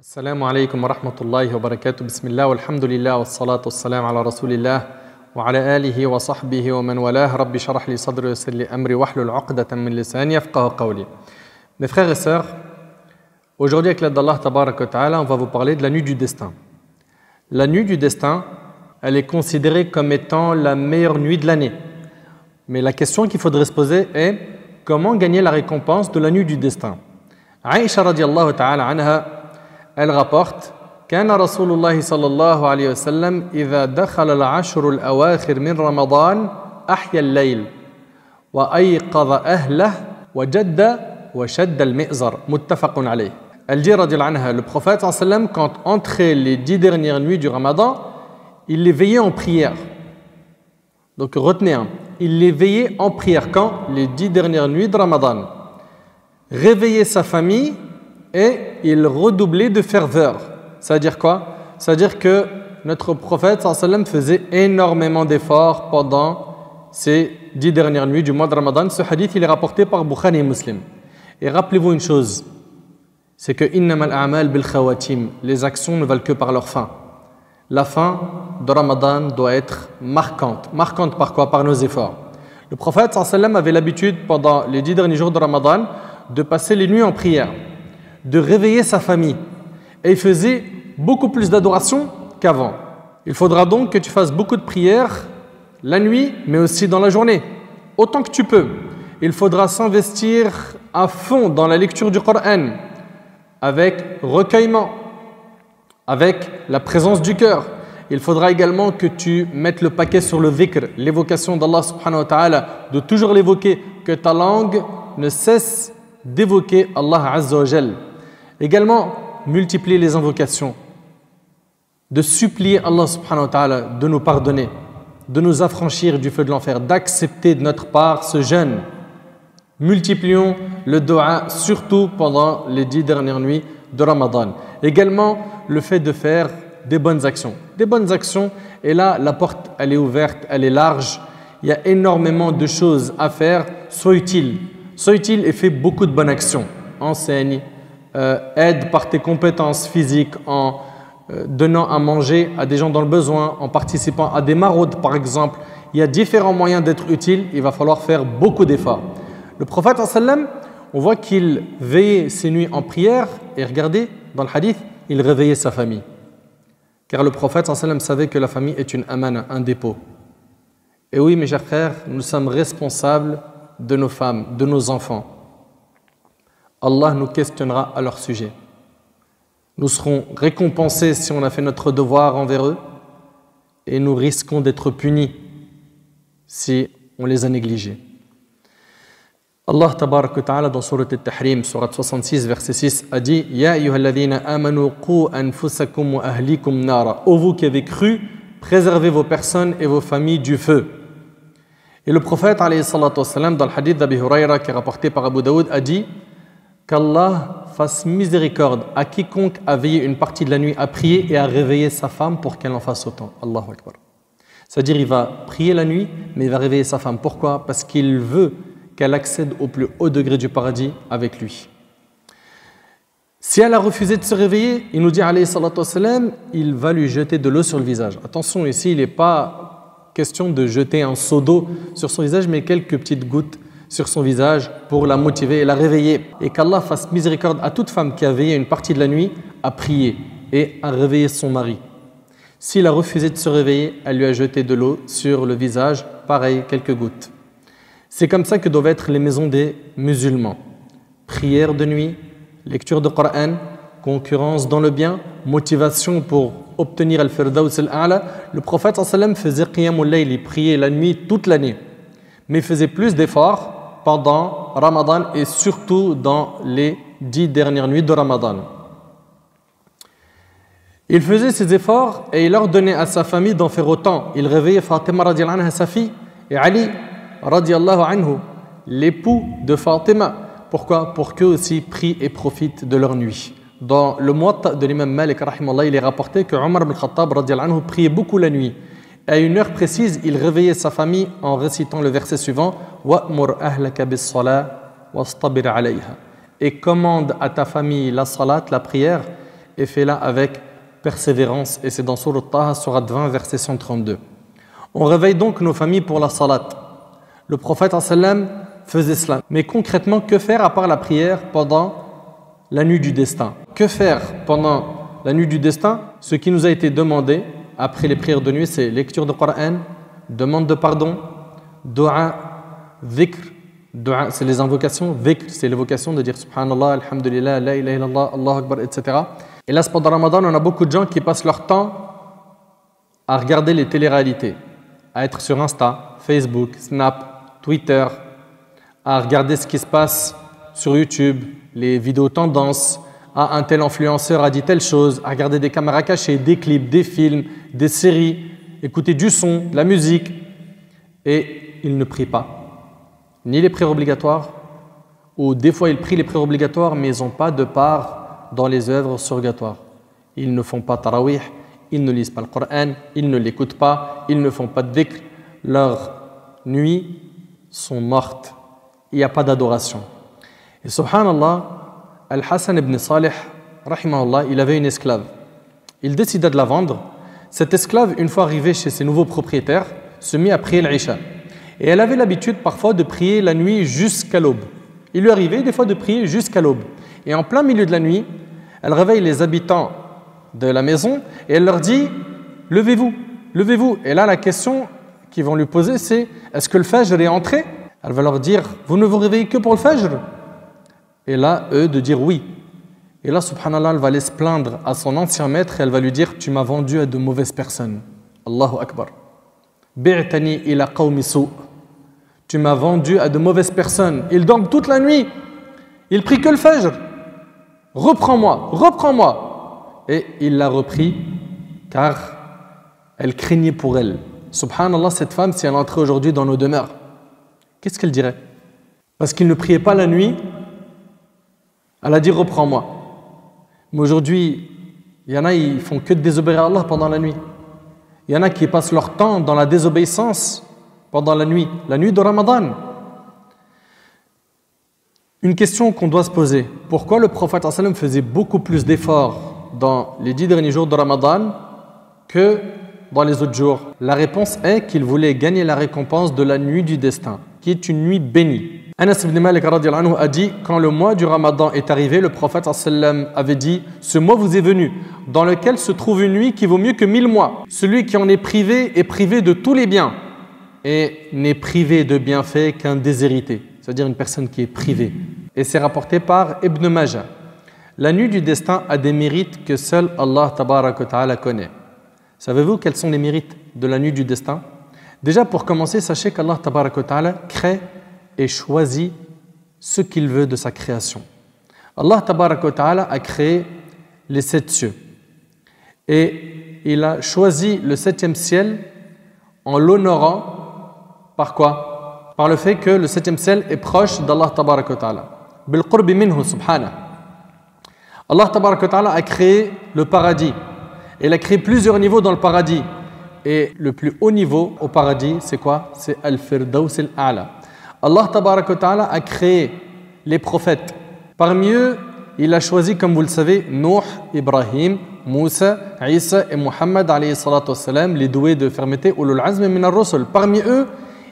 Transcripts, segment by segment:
Assalamu alaikum wa rahmatullahi wa barakatuh. Bismillah walhamdulillah wa salatu wa salam ala rasulillah wa ala alihi wa sahbihi wa man walah. Rabbi sharah li sadri wa yassir li amri wahlul 'uqdatan min lisani yafqahu qawli. Mes frères et sœurs, aujourd'hui avec l'aide d'Allah tabarak wa ta'ala, on va vous parler de la nuit du destin. La nuit du destin, elle est considérée comme étant la meilleure nuit de l'année. Mais la question qu'il faudrait se poser est comment gagner la récompense de la nuit du destin. Aïcha radiallahu ta'ala anha, elle rapporte كان رسول الله صلى الله عليه وسلم إذا دخل العشر الأواخر من رمضان أحيا الليل وأيقظ أهله وجد وشد المئزر متفق عليه. Elle dit radiallahu anha, le prophète صلى الله عليه وسلم, quand entraient les 10 dernières nuits du Ramadan, il les veillait en prière. Donc retenez, il les veillait en prière quand? Les 10 dernières nuits de Ramadan. Réveillait sa famille et il redoublait de ferveur. Ça veut dire quoi? Ça veut dire que notre prophète sallallahu alayhi wa sallam faisait énormément d'efforts pendant ces 10 dernières nuits du mois de Ramadan. Ce hadith, il est rapporté par Bukhari et Muslim. Et rappelez-vous une chose, c'est que innamal a'mal bil khawatim, les actions ne valent que par leur fin. La fin de Ramadan doit être marquante. Marquante par quoi? Par nos efforts. Le prophète sallallahu alayhi wa sallam avait l'habitude pendant les 10 derniers jours de Ramadan de passer les nuits en prière, de réveiller sa famille. Et il faisait beaucoup plus d'adoration qu'avant. Il faudra donc que tu fasses beaucoup de prières la nuit, mais aussi dans la journée, autant que tu peux. Il faudra s'investir à fond dans la lecture du Coran, avec recueillement, avec la présence du cœur. Il faudra également que tu mettes le paquet sur le dhikr, l'évocation d'Allah subhanahu wa ta'ala, de toujours l'évoquer, que ta langue ne cesse d'évoquer Allah azza wa jal. Également, multiplier les invocations, de supplier Allah subhanahu wa ta'ala de nous pardonner, de nous affranchir du feu de l'enfer, d'accepter de notre part ce jeûne. Multiplions le dua, surtout pendant les 10 dernières nuits de Ramadan. Également, le fait de faire des bonnes actions. Des bonnes actions, et là, la porte, elle est ouverte, elle est large. Il y a énormément de choses à faire. Sois utile. Sois utile et fais beaucoup de bonnes actions. Enseigne, aide par tes compétences physiques, en donnant à manger à des gens dans le besoin, en participant à des maraudes par exemple. Il y a différents moyens d'être utile, il va falloir faire beaucoup d'efforts. Le prophète sallam, on voit qu'il veillait ses nuits en prière et regardez, dans le hadith, il réveillait sa famille. Car le prophète sallam savait que la famille est une amana, un dépôt. Et oui mes chers frères, nous sommes responsables de nos femmes, de nos enfants. Allah nous questionnera à leur sujet. Nous serons récompensés si on a fait notre devoir envers eux et nous risquons d'être punis si on les a négligés. Allah tabarak wa ta'ala dans Surat Al-Tahrim, Surat 66, verset 6 a dit Ya ayyuhalladhina amanu qu anfusakum wa ahlikum nara. Ô vous qui avez cru, préservez vos personnes et vos familles du feu. Et le prophète alayhi salatu wassalam, dans le hadith d'Abi Hurayra qui est rapporté par Abu Daoud, a dit qu'Allah fasse miséricorde à quiconque a veillé une partie de la nuit à prier et à réveiller sa femme pour qu'elle en fasse autant. Allahu Akbar. C'est-à-dire il va prier la nuit, mais il va réveiller sa femme. Pourquoi? Parce qu'il veut qu'elle accède au plus haut degré du paradis avec lui. Si elle a refusé de se réveiller, il nous dit alayhi salatu wassalam, il va lui jeter de l'eau sur le visage. Attention, ici il n'est pas question de jeter un seau d'eau sur son visage, mais quelques petites gouttes sur son visage pour la motiver et la réveiller. Et qu'Allah fasse miséricorde à toute femme qui a veillé une partie de la nuit à prier et à réveiller son mari. S'il a refusé de se réveiller, elle lui a jeté de l'eau sur le visage, pareil, quelques gouttes. C'est comme ça que doivent être les maisons des musulmans. Prière de nuit, lecture de Coran, concurrence dans le bien, motivation pour obtenir al-firdaus al-a'la. Le prophète sallam faisait qiyamul layl, il priait la nuit toute l'année, mais faisait plus d'efforts pendant Ramadan et surtout dans les 10 dernières nuits de Ramadan. Il faisait ses efforts et il ordonnait à sa famille d'en faire autant. Il réveillait Fatima radiallahu anha, sa fille, et Ali radiallahu anhu, l'époux de Fatima. Pourquoi? Pour qu'eux aussi prient et profitent de leur nuit. Dans le Muwatta de l'imam Malik rahimallah, il est rapporté que Omar ibn Khattab radiallahu anhu priait beaucoup la nuit. À une heure précise, il réveillait sa famille en récitant le verset suivant Wa'mur ahlaka bis-salah wastabir alayha. Et commande à ta famille la salat, la prière, et fais-la avec persévérance. Et c'est dans Sourate Taha, Sourate 20, verset 132. On réveille donc nos familles pour la salat. Le prophète sallam faisait cela. Mais concrètement, que faire à part la prière pendant la nuit du destin? Que faire pendant la nuit du destin? Ce qui nous a été demandé après les prières de nuit, c'est lecture de Coran, demande de pardon, dua, dhikr. Dua, c'est les invocations. Dhikr, c'est l'évocation de dire Subhanallah, Alhamdulillah, La ilaha illallah, Allahu Akbar, etc. Et là, pendant Ramadan, on a beaucoup de gens qui passent leur temps à regarder les téléréalités, à être sur Insta, Facebook, Snap, Twitter, à regarder ce qui se passe sur YouTube, les vidéos tendances, un tel influenceur a dit telle chose, à regarder des caméras cachées, des clips, des films, des séries, écouter du son, de la musique, et ils ne prient pas. Ni les prières obligatoires, ou des fois ils prient les prières obligatoires, mais ils n'ont pas de part dans les œuvres surrogatoires. Ils ne font pas tarawih, ils ne lisent pas le Coran, ils ne l'écoutent pas, ils ne font pas de dhikr. Leurs nuits sont mortes. Il n'y a pas d'adoration. Et subhanallah, Al-Hassan ibn Salih, rahimahullah, il avait une esclave. Il décida de la vendre. Cette esclave, une fois arrivée chez ses nouveaux propriétaires, se mit à prier l'Isha. Et elle avait l'habitude parfois de prier la nuit jusqu'à l'aube. Il lui arrivait des fois de prier jusqu'à l'aube. Et en plein milieu de la nuit, elle réveille les habitants de la maison et elle leur dit « Levez-vous, levez-vous ». Et là, la question qu'ils vont lui poser, c'est « Est-ce que le Fajr est entré ?» Elle va leur dire « Vous ne vous réveillez que pour le Fajr ?» Et là, eux de dire « Oui ». Et là, subhanallah, elle va aller se plaindre à son ancien maître et elle va lui dire « Tu m'as vendu à de mauvaises personnes. » Allahu Akbar. « Bi'tani ila qawmi su'. » Tu m'as vendu à de mauvaises personnes. Ils dorment toute la nuit. Ils prient que le Fajr. Reprends-moi, reprends-moi. Et il l'a repris car elle craignait pour elle. Subhanallah, cette femme, si elle entrait aujourd'hui dans nos demeures, qu'est-ce qu'elle dirait? Parce qu'il ne priait pas la nuit, elle a dit reprends-moi. Mais aujourd'hui, il y en a, ils font que de désobéir à Allah pendant la nuit. Il y en a qui passent leur temps dans la désobéissance pendant la nuit de Ramadan. Une question qu'on doit se poser, pourquoi le prophète sallallahu alayhi wa sallam faisait beaucoup plus d'efforts dans les 10 derniers jours de Ramadan que dans les autres jours? La réponse est qu'il voulait gagner la récompense de la nuit du destin, qui est une nuit bénie. Anas ibn Malik radiyallahu anhu a dit, quand le mois du Ramadan est arrivé, le prophète sallallahu alayhi wa sallam avait dit, ce mois vous est venu, dans lequel se trouve une nuit qui vaut mieux que 1000 mois. Celui qui en est privé de tous les biens et n'est privé de bienfaits qu'un déshérité, c'est-à-dire une personne qui est privée. Et c'est rapporté par Ibn Majah. La nuit du destin a des mérites que seul Allah tabaraka wa ta'ala connaît. Savez-vous quels sont les mérites de la nuit du destin? Déjà, pour commencer, sachez qu'Allah tabaraka wa ta'ala crée et choisit ce qu'il veut de sa création. Allah tabaraka wa ta'ala a créé les 7 cieux. Et il a choisi le 7e ciel en l'honorant par quoi? Par le fait que le 7e ciel est proche d'Allah tabaraka wa ta'ala. Bil qurbi minhu subhanahu. Allah tabaraka wa ta'ala a créé le paradis. Il a créé plusieurs niveaux dans le paradis. Et le plus haut niveau au paradis, c'est quoi? C'est Al-Firdaus al-A'la. Allah tabaraka wa ta'ala a créé les prophètes. Parmi eux, il a choisi, comme vous le savez, Nuh, Ibrahim, Moussa, Isa et Muhammad alayhi salatu wassalam, les doués de fermeté, ulul azm min ar-rusul. Parmi eux,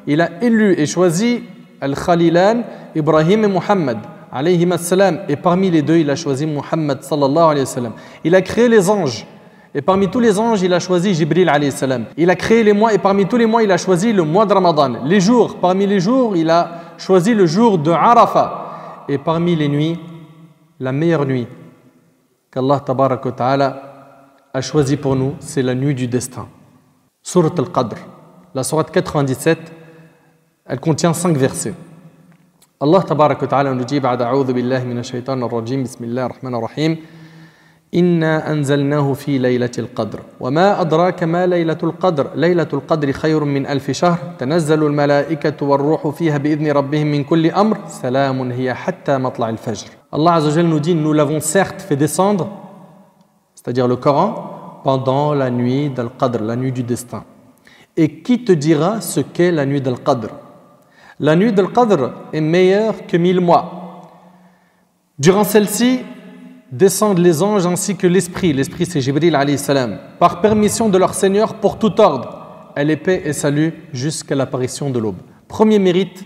il a élu et choisi Al-Khalilan, Ibrahim et Muhammad alayhi salam. Et parmi les deux, il a choisi Muhammad sallallahu alayhi wa sallam. Il a créé les anges. Et parmi tous les anges, il a choisi Jibril alayhi salam. Il a créé les mois et parmi tous les mois, il a choisi le mois de Ramadan. Les jours, parmi les jours, il a choisi le jour de Arafah. Et parmi les nuits, la meilleure nuit qu'Allah tabaraka wa ta'ala a choisi pour nous, c'est la nuit du destin. Surat al-Qadr, la sourate 97, elle contient 5 versets. Allah tabaraka wa ta'ala nous dit ba'da a'udhu billahi minash shaitanir rajim, bismillahir rahmanir rahim. Inna anzalnahu fi laylatil qadr. Wa ma adraka ma laylatul qadr. Laylatul qadri khayrun min alfi shahr. Tanazzalu al-malaikatu war-ruhu fiha bi'idhni rabbihim min kulli amr. Salamun hiya hatta matla'il fajr. Allah Azza wa Jalla nous dit, nous l'avons certes fait descendre, c'est-à-dire le Coran, pendant la nuit d'Al-Qadr, la nuit du destin. Et qui te dira ce qu'est la nuit d'Al-Qadr? La nuit d'Al-Qadr est meilleure que 1000 mois. Durant celle-ci, descendent les anges ainsi que l'esprit. L'esprit, c'est Jibril alayhi salam, par permission de leur Seigneur pour tout ordre. Elle est paix et salut jusqu'à l'apparition de l'aube. Premier mérite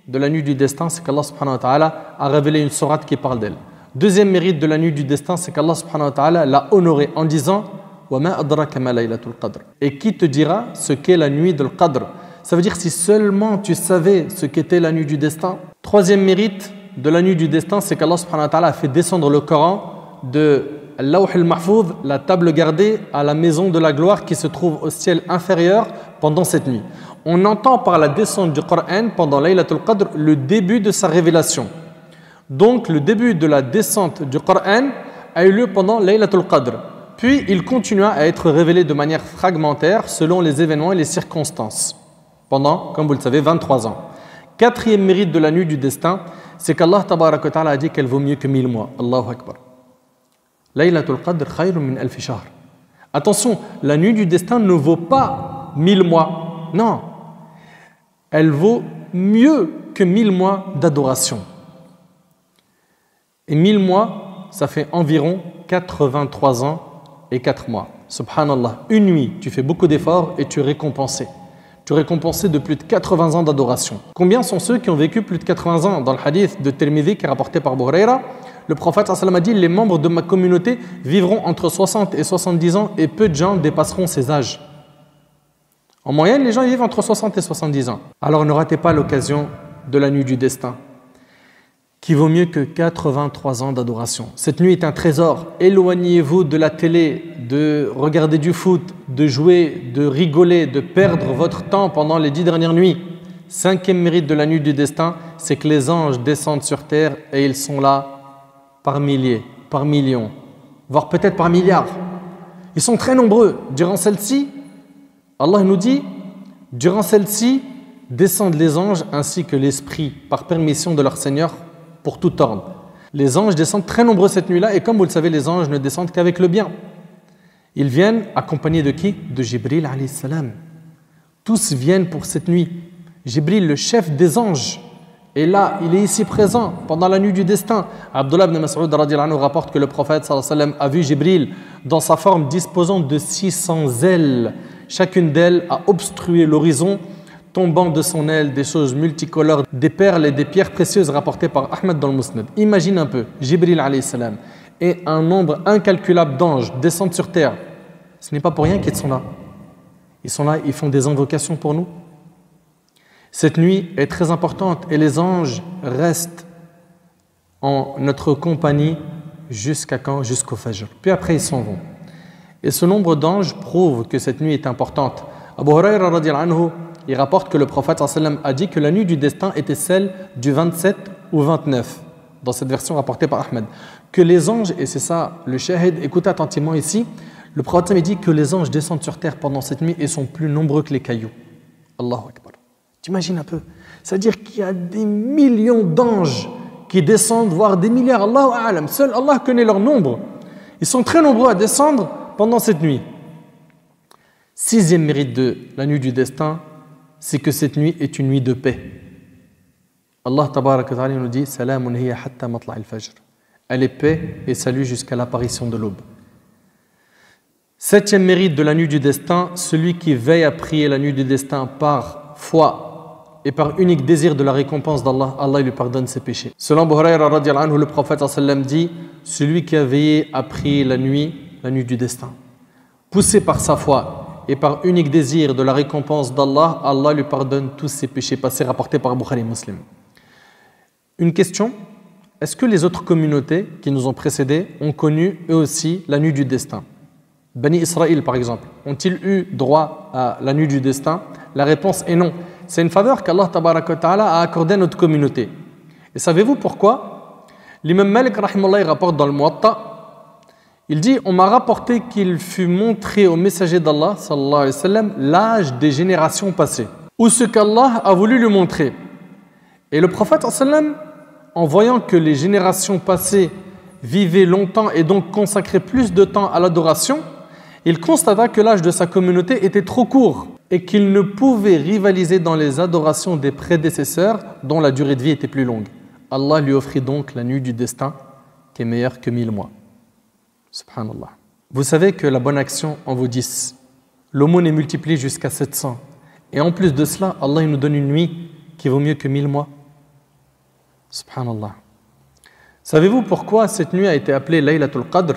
de la nuit du destin, c'est qu'Allah subhanahu wa ta'ala a révélé une sourate qui parle d'elle. Deuxième mérite de la nuit du destin, c'est qu'Allah subhanahu wa ta'ala l'a honorée en disant wa ma adraka ma laylatul qadr. Et qui te dira ce qu'est la nuit de l'Qadr? Ça veut dire si seulement tu savais ce qu'était la nuit du destin. Troisième mérite de la nuit du destin, c'est qu'Allah subhanahu wa ta'ala a fait descendre le Coran de Lawh al-Mahfouz, la table gardée, à la maison de la gloire qui se trouve au ciel inférieur pendant cette nuit. On entend par la descente du Coran pendant Laylatul Qadr le début de sa révélation. Donc le début de la descente du Coran a eu lieu pendant Laylatul Qadr. Puis il continua à être révélé de manière fragmentaire selon les événements et les circonstances pendant, comme vous le savez, 23 ans. Quatrième mérite de la nuit du destin, c'est qu'Allah tabaraka wa ta'ala a dit qu'elle vaut mieux que 1000 mois. Allahu Akbar. Laylatul Qadr khayrun min alfi shahr. Attention, la nuit du destin ne vaut pas 1000 mois. Non. Elle vaut mieux que 1000 mois d'adoration. Et 1000 mois, ça fait environ 83 ans et 4 mois. Subhanallah. Une nuit, tu fais beaucoup d'efforts et tu es récompensé. Tu es récompensé de plus de 80 ans d'adoration. Combien sont ceux qui ont vécu plus de 80 ans? Dans le hadith de Tirmidhi qui est rapporté par Abu Huraira, le prophète a dit « Les membres de ma communauté vivront entre 60 et 70 ans et peu de gens dépasseront ces âges. » En moyenne, les gens vivent entre 60 et 70 ans. Alors ne ratez pas l'occasion de la nuit du destin, qui vaut mieux que 83 ans d'adoration. Cette nuit est un trésor. Éloignez-vous de la télé, de regarder du foot, de jouer, de rigoler, de perdre votre temps pendant les 10 dernières nuits. Cinquième mérite de la nuit du destin, c'est que les anges descendent sur terre et ils sont là par milliers, par millions, voire peut-être par milliards. Ils sont très nombreux. Durant celle-ci, Allah nous dit, durant celle-ci, descendent les anges ainsi que l'esprit par permission de leur Seigneur pour tout ordre. Les anges descendent très nombreux cette nuit-là et comme vous le savez, les anges ne descendent qu'avec le bien. Ils viennent accompagnés de qui? De Jibril alayhi salam. Tous viennent pour cette nuit. Jibril, le chef des anges, est là, il est ici présent pendant la nuit du destin. Abdullah ibn Mas'ud radiyallahu anhu rapporte que le prophète sallallahu alayhi wa sallam a vu Jibril dans sa forme disposant de 600 ailes. Chacune d'elles a obstrué l'horizon, tombant de son aile des choses multicolores, des perles et des pierres précieuses rapportées par Ahmed dans le Musnad. Imagine un peu, Jibril alayhi salam et un nombre incalculable d'anges descendent sur terre. Ce n'est pas pour rien qu'ils sont là. Ils sont là, ils font des invocations pour nous. Cette nuit est très importante et les anges restent en notre compagnie jusqu'à quand? Jusqu'au Fajr. Puis après, ils s'en vont. Et ce nombre d'anges prouve que cette nuit est importante. Abu Huraira radiyallahu anhu, il rapporte que le prophète sallam a dit que la nuit du destin était celle du 27 ou 29, dans cette version rapportée par Ahmed. Que les anges, et c'est ça le shahid, écoutez attentivement ici, le prophète sallam dit que les anges descendent sur terre pendant cette nuit et sont plus nombreux que les cailloux. Allahu Akbar. T'imagines un peu? C'est-à-dire qu'il y a des millions d'anges qui descendent, voire des milliards. Allahu a'lam. Seul Allah connaît leur nombre. Ils sont très nombreux à descendre pendant cette nuit. Sixième mérite de la nuit du destin, c'est que cette nuit est une nuit de paix. Allah tabaraka wa ta'ala nous dit « Salamun hiya hatta matla'il fajr » Elle est paix et salut jusqu'à l'apparition de l'aube. Septième mérite de la nuit du destin, celui qui veille à prier la nuit du destin par foi et par unique désir de la récompense d'Allah, Allah lui pardonne ses péchés. Selon Abu Huraira radiyallahu anhu, le prophète sallam dit « Celui qui a veillé à prier la nuit du destin, poussé par sa foi et par unique désir de la récompense d'Allah, Allah lui pardonne tous ses péchés passés, rapportés par Bukhari et Muslim. » Une question, est-ce que les autres communautés qui nous ont précédés ont connu eux aussi la nuit du destin? Bani Israël par exemple, ont-ils eu droit à la nuit du destin? La réponse est non. C'est une faveur qu'Allah tabaraka wa ta'ala a accordée à notre communauté. Et savez-vous pourquoi? L'imam Malik rahimallah rapporte dans le Muwatta, il dit « On m'a rapporté qu'il fut montré au messager d'Allah sallallahu alayhi wa sallam l'âge des générations passées, ou ce qu'Allah a voulu lui montrer. » Et le prophète sallallahu alayhi wa sallam, en voyant que les générations passées vivaient longtemps et donc consacraient plus de temps à l'adoration, il constata que l'âge de sa communauté était trop court et qu'il ne pouvait rivaliser dans les adorations des prédécesseurs dont la durée de vie était plus longue. Allah lui offrit donc la nuit du destin qui est meilleure que 1000 mois. Subhanallah. Vous savez que la bonne action en vaut 10. L'aumône est multipliée jusqu'à 700. Et en plus de cela, Allah il nous donne une nuit qui vaut mieux que 1000 mois. Subhanallah. Savez-vous pourquoi cette nuit a été appelée Laylatul Qadr?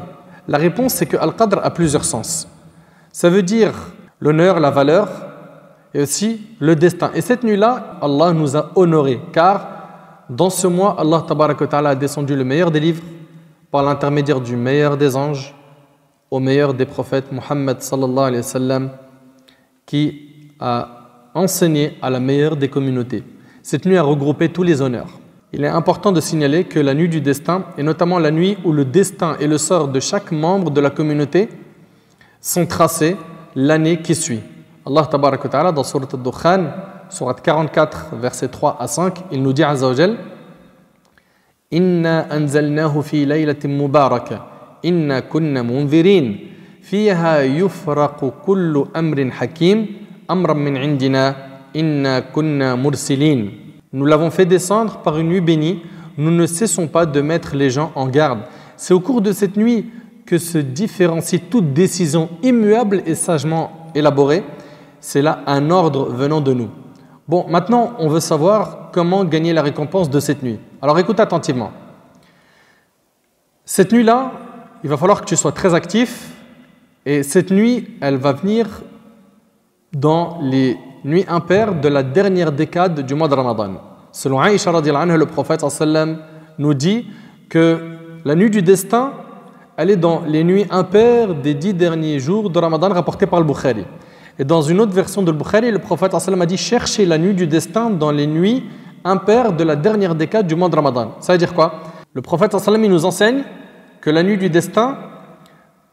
La réponse c'est que Al-Qadr a plusieurs sens. Ça veut dire l'honneur, la valeur et aussi le destin. Et cette nuit-là, Allah nous a honorés car dans ce mois, Allah Tabaraka wa Ta'ala a descendu le meilleur des livres par l'intermédiaire du meilleur des anges au meilleur des prophètes, Muhammad sallallahu alayhi wa sallam, qui a enseigné à la meilleure des communautés. Cette nuit a regroupé tous les honneurs. Il est important de signaler que la nuit du destin, et notamment la nuit où le destin et le sort de chaque membre de la communauté sont tracés l'année qui suit. Allah Tabaraka wa Ta'ala dans Surat Al-Dukhan, Surat 44, versets 3 à 5, il nous dit Azza wa Jal Inna anzalnahu fi laylatin mubaraka Inna kunna munzirin Fiha yufraqu kullu amrin hakim Amran min indina Inna kunna mursilin. Nous l'avons fait descendre par une nuit bénie. Nous ne cessons pas de mettre les gens en garde. C'est au cours de cette nuit que se différencie toute décision immuable et sagement élaborée. C'est là un ordre venant de nous. Bon, maintenant, on veut savoir comment gagner la récompense de cette nuit. Alors écoute attentivement. Cette nuit-là, il va falloir que tu sois très actif. Et cette nuit, elle va venir dans les nuits impaires de la dernière décade du mois de Ramadan. Selon Aïcha radhiyallahu anha, le prophète sallam nous dit que la nuit du destin, elle est dans les nuits impaires des 10 derniers jours de Ramadan rapportés par le Bukhari. Et dans une autre version de Bukhari, le prophète sallam a dit cherchez la nuit du destin dans les nuits impaires de la dernière décade du mois de Ramadan. Ça veut dire quoi? Le prophète sallam il nous enseigne que la nuit du destin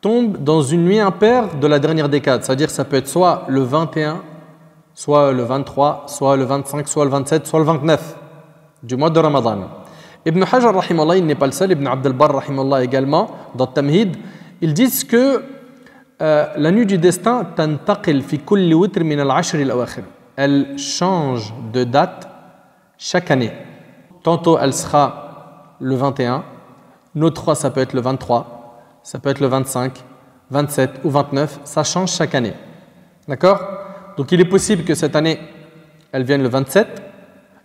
tombe dans une nuit impaire de la dernière décade. C'est-à-dire ça peut être soit le 21, soit le 23, soit le 25, soit le 27, soit le 29 du mois de Ramadan. Ibn Hajar, rahimallah, il n'est pas le seul, Ibn Abd al-Barr, rahimallah, également, dans Tamhid, ils disent que la nuit du destin, tantaqil fi kulli witr min al-ashr al-awakhir. Elle change de date chaque année. Tantôt elle sera le 21, une autre fois ça peut être le 23, ça peut être le 25, 27 ou 29, ça change chaque année. D'accord? Donc il est possible que cette année, elle vienne le 27,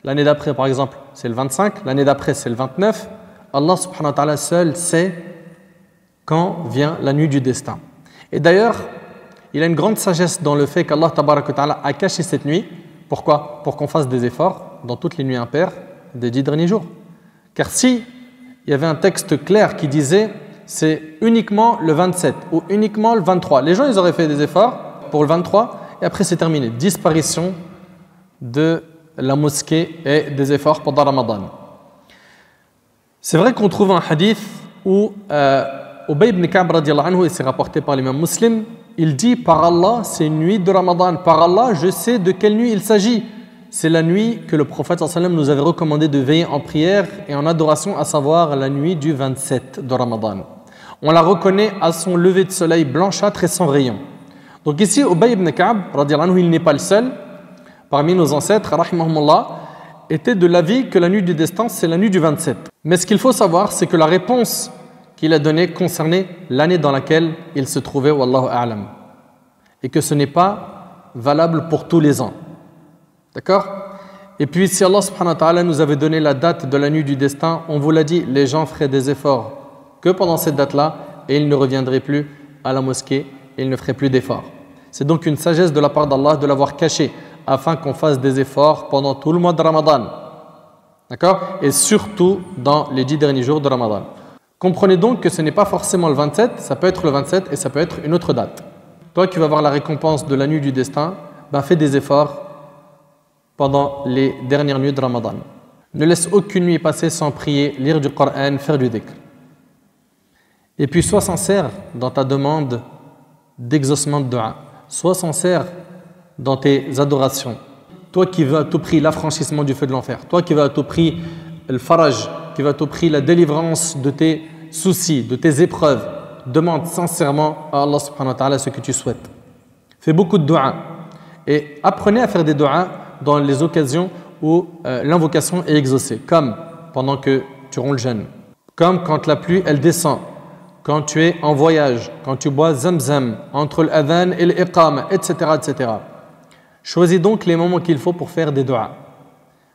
l'année d'après par exemple c'est le 25, l'année d'après c'est le 29. Allah subhanahu wa ta'ala seul sait quand vient la nuit du destin. Et d'ailleurs, il y a une grande sagesse dans le fait qu'Allah tabaraka wa ta'ala a caché cette nuit. Pourquoi? Pour qu'on fasse des efforts dans toutes les nuits impaires des 10 derniers jours. Car si il y avait un texte clair qui disait c'est uniquement le 27 ou uniquement le 23, les gens ils auraient fait des efforts pour le 23 et après c'est terminé. Disparition de la mosquée et des efforts pendant Ramadan. C'est vrai qu'on trouve un hadith où Ubay ibn Ka'b radiyallahu anhu, et c'est rapporté par l'imam Muslim, il dit par Allah c'est une nuit de Ramadan, par Allah je sais de quelle nuit il s'agit. C'est la nuit que le prophète sallallahu alayhi wa sallam nous avait recommandé de veiller en prière et en adoration, à savoir la nuit du 27 de Ramadan. On la reconnaît à son lever de soleil blanchâtre et sans rayon. Donc ici Ubay ibn Ka'b radiyallahu anhu, il n'est pas le seul. Parmi nos ancêtres, rahimahumullah, était de l'avis que la nuit du destin, c'est la nuit du 27. Mais ce qu'il faut savoir, c'est que la réponse qu'il a donnée concernait l'année dans laquelle il se trouvait, wallahu a'lam. Et que ce n'est pas valable pour tous les ans. D'accord? Et puis, si Allah subhanahu wa ta'ala nous avait donné la date de la nuit du destin, on vous l'a dit, les gens feraient des efforts que pendant cette date-là, et ils ne reviendraient plus à la mosquée, et ils ne feraient plus d'efforts. C'est donc une sagesse de la part d'Allah de l'avoir caché, afin qu'on fasse des efforts pendant tout le mois de Ramadan. D'accord? Et surtout dans les 10 derniers jours de Ramadan. Comprenez donc que ce n'est pas forcément le 27, ça peut être le 27 et ça peut être une autre date. Toi qui vas avoir la récompense de la nuit du destin, fais des efforts pendant les dernières nuits de Ramadan. Ne laisse aucune nuit passer sans prier, lire du Coran, faire du dhikr. Et puis sois sincère dans ta demande d'exaucement de dua. Sois sincère dans tes adorations. Toi qui veux à tout prix l'affranchissement du feu de l'enfer, toi qui veux à tout prix le faraj, qui veux à tout prix la délivrance de tes soucis, de tes épreuves, demande sincèrement à Allah subhanahu wa ta'ala ce que tu souhaites. Fais beaucoup de dua et apprenez à faire des duas dans les occasions où l'invocation est exaucée, comme pendant que tu romps le jeûne, comme quand la pluie elle descend, quand tu es en voyage, quand tu bois zamzam, entre l'adhan et l'iqama, etc., etc. Choisis donc les moments qu'il faut pour faire des du'as.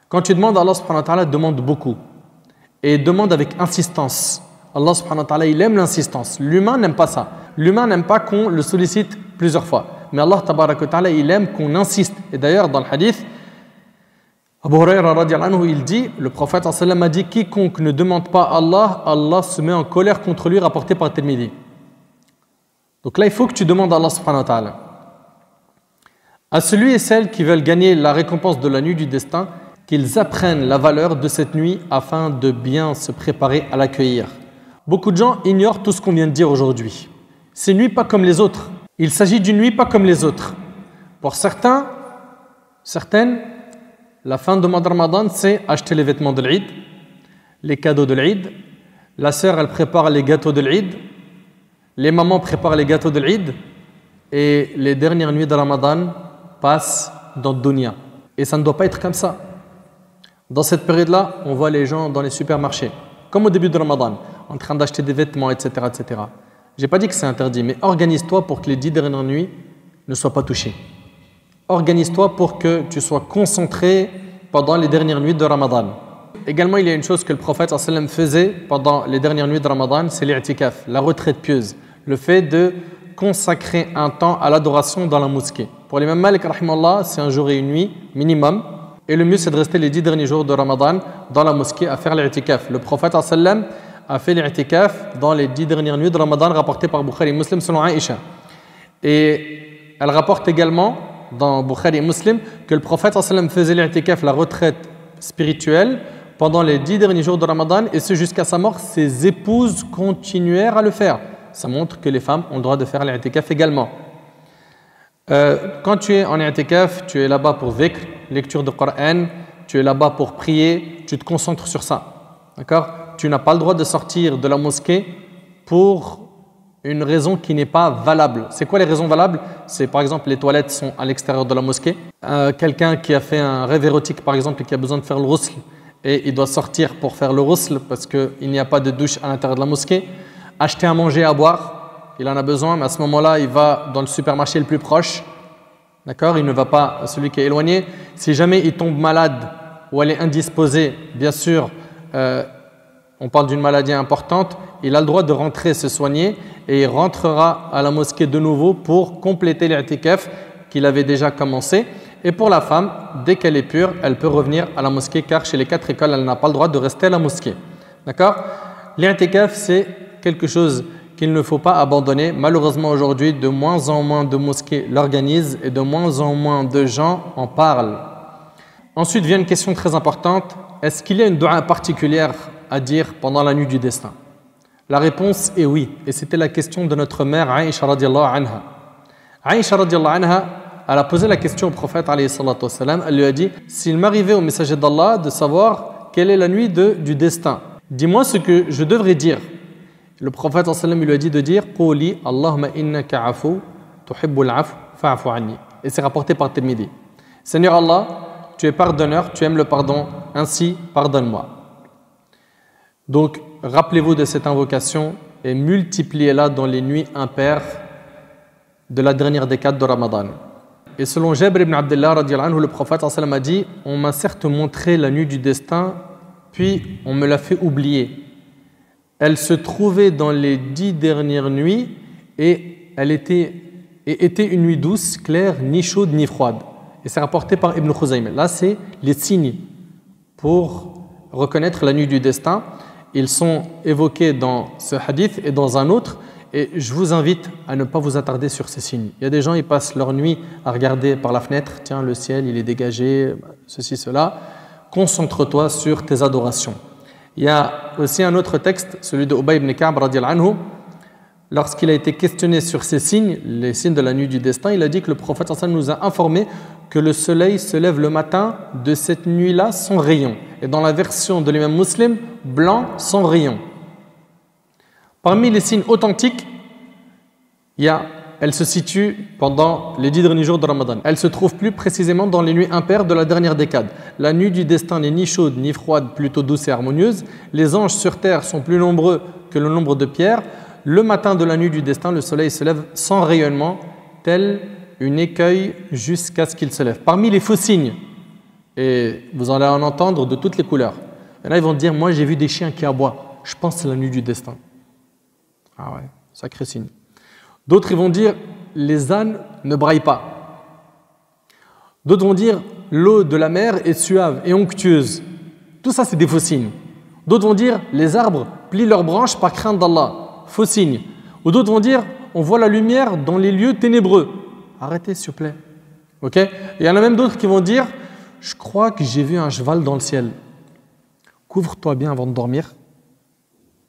Quand tu demandes à Allah subhanahu wa ta'ala, demande beaucoup. Et demande avec insistance. Allah subhanahu wa ta'ala, il aime l'insistance. L'humain n'aime pas ça. L'humain n'aime pas qu'on le sollicite plusieurs fois. Mais Allah tabarak wa ta'ala, il aime qu'on insiste. Et d'ailleurs, dans le hadith, Abu Hurayra radiallahu anhu, il dit, le prophète sallallahu alayhi wa sallam a dit, quiconque ne demande pas à Allah, Allah se met en colère contre lui, rapporté par Tirmidhi. Donc là, il faut que tu demandes à Allah subhanahu wa ta'ala. À celui et celles qui veulent gagner la récompense de la nuit du destin, qu'ils apprennent la valeur de cette nuit afin de bien se préparer à l'accueillir. Beaucoup de gens ignorent tout ce qu'on vient de dire aujourd'hui. C'est une nuit pas comme les autres. Il s'agit d'une nuit pas comme les autres. Pour certains, certaines, la fin de mois de Ramadan, c'est acheter les vêtements de l'Eid, les cadeaux de l'Eid. La sœur, elle prépare les gâteaux de l'Eid. Les mamans préparent les gâteaux de l'Eid. Et les dernières nuits de Ramadan passent dans le dunya. Et ça ne doit pas être comme ça. Dans cette période-là, on voit les gens dans les supermarchés, comme au début de Ramadan, en train d'acheter des vêtements, etc., etc. Je n'ai pas dit que c'est interdit, mais organise-toi pour que les 10 dernières nuits ne soient pas touchées. Organise-toi pour que tu sois concentré pendant les dernières nuits de Ramadan. Également, il y a une chose que le prophète sallam faisait pendant les dernières nuits de Ramadan, c'est l'i'tikaf, la retraite pieuse, le fait de consacrer un temps à l'adoration dans la mosquée. Pour l'imam Malik, rahimahullah, c'est un jour et une nuit minimum. Et le mieux, c'est de rester les 10 derniers jours de Ramadan dans la mosquée à faire l'i'tikaf. Le prophète sallam a fait l'i'tikaf dans les 10 dernières nuits de Ramadan, rapporté par Bukhari et Muslim selon Aïcha. Et elle rapporte également dans Bukhari et Muslim que le prophète sallam faisait l'i'tikaf, la retraite spirituelle, pendant les 10 derniers jours de Ramadan, et ce jusqu'à sa mort, ses épouses continuèrent à le faire. Ça montre que les femmes ont le droit de faire l'i'tikaf également. Quand tu es en i'tikaf, tu es là-bas pour dhikr, lecture de Coran, tu es là-bas pour prier, tu te concentres sur ça. D'accord ? Tu n'as pas le droit de sortir de la mosquée pour une raison qui n'est pas valable. C'est quoi les raisons valables ? C'est par exemple les toilettes sont à l'extérieur de la mosquée. Quelqu'un qui a fait un rêve érotique par exemple et qui a besoin de faire le ghusl et il doit sortir pour faire le ghusl parce qu'il n'y a pas de douche à l'intérieur de la mosquée. Acheter à manger, à boire, il en a besoin, mais à ce moment-là, il va dans le supermarché le plus proche. D'accord ? Il ne va pas à celui qui est éloigné. Si jamais il tombe malade ou elle est indisposée, bien sûr, on parle d'une maladie importante, il a le droit de rentrer se soigner et il rentrera à la mosquée de nouveau pour compléter l'i'tikaf qu'il avait déjà commencé. Et pour la femme, dès qu'elle est pure, elle peut revenir à la mosquée car chez les 4 écoles, elle n'a pas le droit de rester à la mosquée. D'accord ? L'i'tikaf, c'est quelque chose qu'il ne faut pas abandonner. Malheureusement, aujourd'hui, de moins en moins de mosquées l'organisent et de moins en moins de gens en parlent. Ensuite vient une question très importante. Est-ce qu'il y a une dua particulière à dire pendant la nuit du destin ? La réponse est oui. Et c'était la question de notre mère Aïcha radiallahu anha. Aïcha radiallahu anha, elle a posé la question au prophète alayhi salatu wassalam. Elle lui a dit, s'il m'arrivait au messager d'Allah de savoir quelle est la nuit du destin, dis-moi ce que je devrais dire. Le prophète sallam lui a dit de dire Quli Allahumma innaka afu tuhibbul afu fa'fu anni. Et c'est rapporté par Tirmidhi. Seigneur Allah, tu es pardonneur, tu aimes le pardon, ainsi pardonne-moi. Donc rappelez-vous de cette invocation et multipliez-la dans les nuits impaires de la dernière décade de Ramadan. Et selon Jabir ibn Abdullah radiallahu anhu, le prophète sallam a dit on m'a certes montré la nuit du destin, puis on me l'a fait oublier. Elle se trouvait dans les 10 dernières nuits et elle était une nuit douce, claire, ni chaude ni froide. Et c'est rapporté par Ibn Khuzaymah. Là, c'est les signes pour reconnaître la nuit du destin. Ils sont évoqués dans ce hadith et dans un autre. Et je vous invite à ne pas vous attarder sur ces signes. Il y a des gens, ils passent leur nuit à regarder par la fenêtre. Tiens, le ciel, il est dégagé, ceci, cela. Concentre-toi sur tes adorations. Il y a aussi un autre texte, celui de Ubay ibn Ka'b radiallahu anhu. Lorsqu'il a été questionné sur ces signes, les signes de la nuit du destin, il a dit que le prophète nous a informé que le soleil se lève le matin de cette nuit-là sans rayon. Et dans la version de l'imam Muslim, blanc sans rayon. Parmi les signes authentiques, elle se situe pendant les 10 derniers jours de Ramadan. Elle se trouve plus précisément dans les nuits impaires de la dernière décade. La nuit du destin n'est ni chaude ni froide, plutôt douce et harmonieuse. Les anges sur terre sont plus nombreux que le nombre de pierres. le matin de la nuit du destin, le soleil se lève sans rayonnement, tel une écueil jusqu'à ce qu'il se lève. Parmi les faux signes, et vous allez en entendre de toutes les couleurs. Et là, ils vont dire, moi j'ai vu des chiens qui aboient. Je pense que c'est la nuit du destin. Ah ouais, sacré signe. D'autres, ils vont dire, les ânes ne braillent pas. D'autres vont dire, l'eau de la mer est suave et onctueuse. Tout ça, c'est des faux signes. D'autres vont dire, les arbres plient leurs branches par crainte d'Allah. Faux signe. Ou d'autres vont dire, on voit la lumière dans les lieux ténébreux. Arrêtez, s'il vous plaît. Ok? Et il y en a même d'autres qui vont dire, je crois que j'ai vu un cheval dans le ciel. Couvre-toi bien avant de dormir.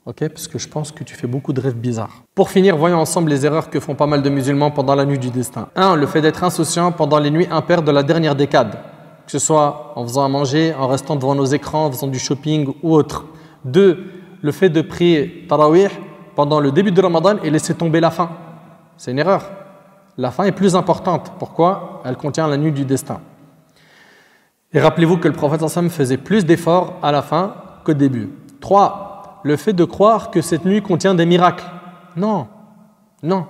Ok? Parce que je pense que tu fais beaucoup de rêves bizarres. Pour finir, voyons ensemble les erreurs que font pas mal de musulmans pendant la nuit du destin. 1. Le fait d'être insouciant pendant les nuits impaires de la dernière décade. Que ce soit en faisant à manger, en restant devant nos écrans, en faisant du shopping ou autre. 2. Le fait de prier tarawih pendant le début de Ramadan et laisser tomber la fin. C'est une erreur. La fin est plus importante. Pourquoi? Elle contient la nuit du destin. Et rappelez-vous que le prophète sallallahu alayhi wa sallam faisait plus d'efforts à la fin qu'au début. 3. Le fait de croire que cette nuit contient des miracles. Non. Non.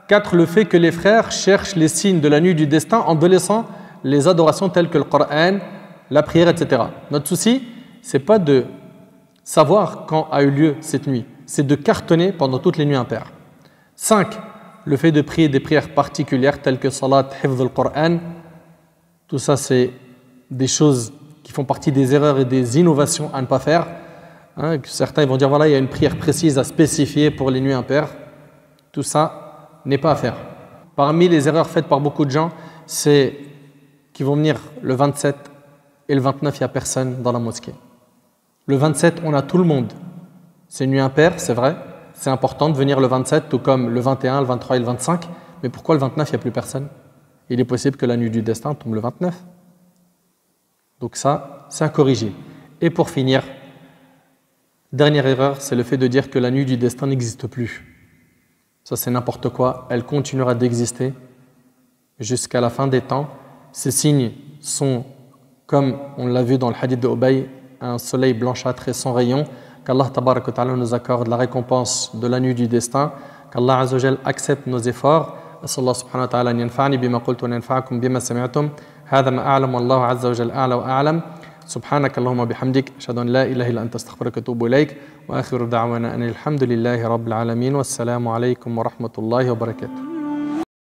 4. Le fait que les frères cherchent les signes de la nuit du destin en délaissant les adorations telles que le Coran, la prière, etc. Notre souci, c'est pas de savoir quand a eu lieu cette nuit, c'est de cartonner pendant toutes les nuits impaires. 5. Le fait de prier des prières particulières telles que Salat, Hifz al-Qur'an, tout ça c'est des choses qui font partie des erreurs et des innovations à ne pas faire. Certains vont dire voilà, il y a une prière précise à spécifier pour les nuits impaires. Tout ça n'est pas à faire. Parmi les erreurs faites par beaucoup de gens, c'est qu'ils vont venir le 27 et le 29, il n'y a personne dans la mosquée. Le 27, on a tout le monde. C'est une nuit impaire, c'est vrai. C'est important de venir le 27, tout comme le 21, le 23 et le 25. Mais pourquoi le 29, il n'y a plus personne? Il est possible que la nuit du destin tombe le 29. Donc ça, c'est à corriger. Et pour finir, dernière erreur, c'est le fait de dire que la nuit du destin n'existe plus. Ça, c'est n'importe quoi. Elle continuera d'exister jusqu'à la fin des temps. Ces signes sont, comme on l'a vu dans le hadith de Ubay, un soleil blanchâtre et sans rayon. Qu'Allah tabarak wa ta'ala nous accorde la récompense de la nuit du destin. Qu'Allah azza wa jal accepte nos efforts. أسأل الله سبحانه وتعالى أن ينفعني بما قلت وأن ينفعكم بما سمعتم هذا ما أعلم والله عز وجل أعلى وأعلم سبحانك اللهم وبحمدك أشهد أن لا إله إلا أنت أستغفرك وأتوب إليك وآخر دعوانا أن الحمد لله رب العالمين والسلام عليكم ورحمة الله وبركاته.